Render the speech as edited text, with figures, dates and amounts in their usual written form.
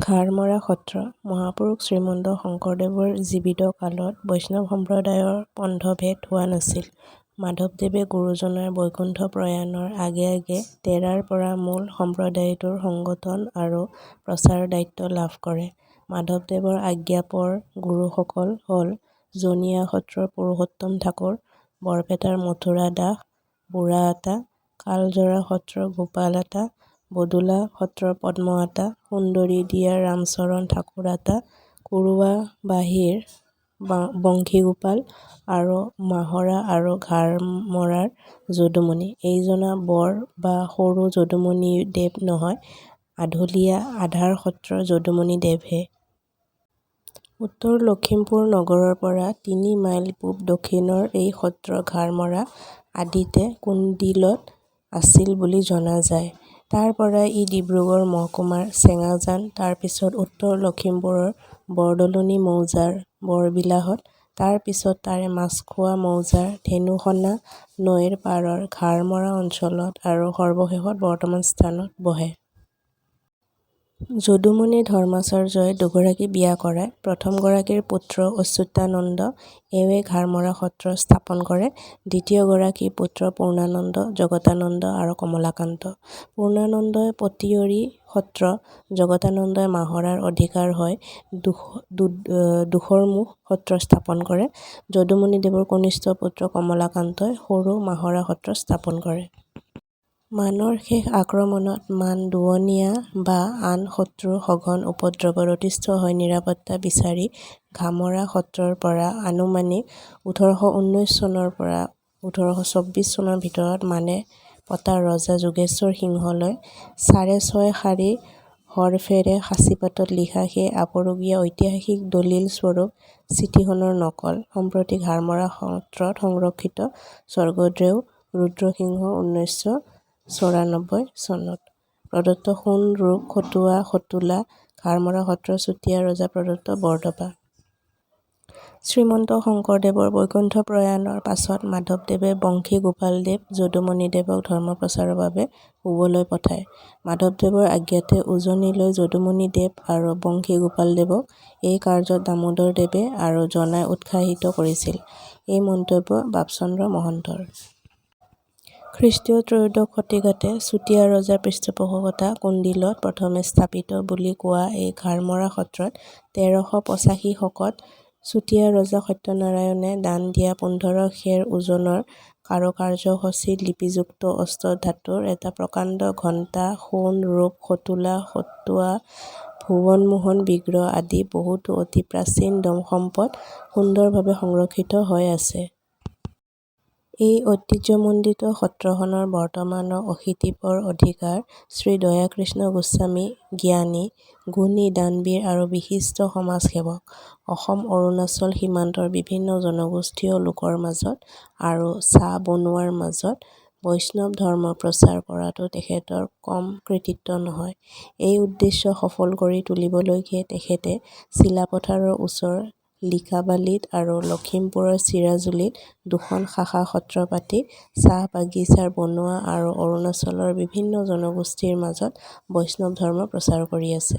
ঘাৰমৰা সত্ৰ মহাপুৰুষ শ্ৰীমন্ত শংকৰদেৱৰ জীৱিত কালত বৈষ্ণৱ সম্প্ৰদায়ৰ পন্থভেদ হোৱা নাছিল। মাধৱদেৱে গুৰুজনাৰ বৈকুণ্ঠ প্ৰয়াণৰ আগে আগে তেৰাৰ পৰা মূল সম্প্ৰদায়টোৰ সংগঠন আৰু প্ৰচাৰৰ দায়িত্ব লাভ কৰে। মাধৱদেৱৰ আজ্ঞাপৰ গুৰুসকল হ'ল জনিয়া সত্ৰৰ পুৰুষোত্তম ঠাকুৰ, বৰপেটাৰ মথুৰা দাস, বুঢ়াআটা, কালজৰা সত্ৰৰ গোপাল আটা, বদুলা সত্ৰৰ পদ্ম আটা, সুন্দৰীদিয়াৰ ৰামচৰণ ঠাকুৰ আটা, কুৰুৱাবাহীৰ বংশীগোপাল আৰু মাহৰা আৰু ঘাৰমৰাৰ যদুমণি। এইজনা বৰ বা সৰু যদুমণি দেৱ নহয়, আধলীয়া আধাৰ সত্ৰৰ যদুমণি দেৱহে। উত্তৰ লখিমপুৰ নগৰৰ পৰা ৩ মাইল পূব দক্ষিণৰ এই সত্ৰ ঘাৰমৰা আদিতে কুন্দিলত আছিল বুলি জনা যায়। তাৰ পৰাই ই ডিব্ৰুগড় মহকুমাৰ চেঙাজান, তাৰ পিছত উত্তৰ লখিমপুৰৰ বৰদলনি মৌজাৰ বৰবিলাহত, তাৰ পিছত তাৰে মাছখোৱা মৌজাৰ ধেনুসনা নৈৰ পাৰৰ ঘাৰমৰা অঞ্চলত আৰু সৰ্বশেষত বৰ্তমান স্থানত বহে। যদুমণি ধৰ্মাচাৰ্যই দুগৰাকী বিয়া কৰায়। প্ৰথমগৰাকীৰ পুত্ৰ অচ্যুতানন্দ এওঁৱে ঘাৰমৰা সত্ৰ স্থাপন কৰে। দ্বিতীয়গৰাকী পুত্ৰ পূৰ্ণানন্দ, জগতানন্দ আৰু কমলাকান্ত। পূৰ্ণানন্দই পতিয়ৰী সত্ৰ, জগতানন্দই মাহৰাৰ অধিকাৰ হৈ দুখৰমুখ সত্ৰ স্থাপন কৰে। যদুমণিদেৱৰ কনিষ্ঠ পুত্ৰ কমলাকান্তই সৰু মাহৰা সত্ৰ স্থাপন কৰে। মানৰ শেষ আক্ৰমণত মান দুৱনীয়া বা আন শত্ৰুৰ সঘন উপদ্ৰৱত অতিষ্ঠ হৈ নিৰাপত্তা বিচাৰি ঘামৰা সত্ৰৰ পৰা আনুমানিক ১৮১৯ চনৰ পৰা ১৮২৪ চনৰ ভিতৰত মানে পতা ৰজা যোগেশ্বৰ সিংহলৈ ৬.৫ শাৰী হৰফেৰে সাঁচিপাতত লিখা সেই আপুৰুগীয়া ঐতিহাসিক দলিল স্বৰূপ চিঠিখনৰ নকল সম্প্ৰতি ঘাৰমৰা সত্ৰত সংৰক্ষিত স্বৰ্গদেউ ৰুদ্ৰসিংহ ১৯৯৪ চনত প্ৰদত্ত সোণ ৰূপ খটুৱা খটোলা ঘাৰমৰা সত্ৰৰ চুতীয়া ৰজা প্ৰদত্ত বৰদপা। শ্ৰীমন্ত শংকৰদেৱৰ বৈকুণ্ঠ প্ৰয়াণৰ পাছত মাধৱদেৱে বংশীগোপালদেৱ যদুমণিদেৱক ধৰ্মপ্ৰচাৰৰ বাবে পূবলৈ পঠায়। মাধৱদেৱৰ আজ্ঞাতে উজনিলৈ যদুমণিদেৱ আৰু বংশীগোপালদেৱক এই কাৰ্যত দামোদৰদেৱে আৰু জনাই উৎসাহিত কৰিছিল। এই মন্তব্য বাপচন্দ্ৰ মহন্তৰ। খ্ৰীষ্টীয় ত্ৰয়োদশ শতিকাতে চুতীয়া ৰজাৰ পৃষ্ঠপোষকতা কুন্দিলত প্ৰথমে স্থাপিত বুলি কোৱা এই ঘাৰমৰা সত্ৰত ১৩৮৫ শকত চুতীয়া ৰজা সত্যনাৰায়ণে দান দিয়া ১৫ খেৰ ওজনৰ কাৰুকাৰ্যখচিত লিপিযুক্ত অষ্টধাতুৰ এটা প্ৰকাণ্ড ঘণ্টা, সোণ ৰূপ খটোলা খটুৱা ভুৱনমোহন বিগ্ৰহ আদি বহুতো অতি প্ৰাচীন সম্পদ সুন্দৰভাৱে সংৰক্ষিত হৈ আছে। এই ঐতিহ্যমণ্ডিত সত্ৰখনৰ বৰ্তমানৰ অশীতিপৰ অধিকাৰ শ্ৰী দয়াকৃষ্ণ গোস্বামী জ্ঞানী, গুণী দানবীৰ আৰু বিশিষ্ট সমাজসেৱক। অসম-অৰুণাচল সীমান্তৰ বিভিন্ন জনগোষ্ঠীয় লোকৰ মাজত আৰু চাহ বনুৱাৰ মাজত বৈষ্ণৱ ধৰ্ম প্ৰচাৰ কৰাটো তেখেতৰ কম কৃতিত্ব নহয়। এই উদ্দেশ্য সফল কৰি তুলিবলৈকে তেখেতে চিলাপথাৰৰ ওচৰ লিকাবালিত আৰু লখিমপুৰৰ চিৰাজুলিত ২খন শাখা সত্ৰ পাতি চাহ বাগিচাৰ বনোৱা আৰু অৰুণাচলৰ বিভিন্ন জনগোষ্ঠীৰ মাজত বৈষ্ণৱ ধৰ্ম প্ৰচাৰ কৰি আছে।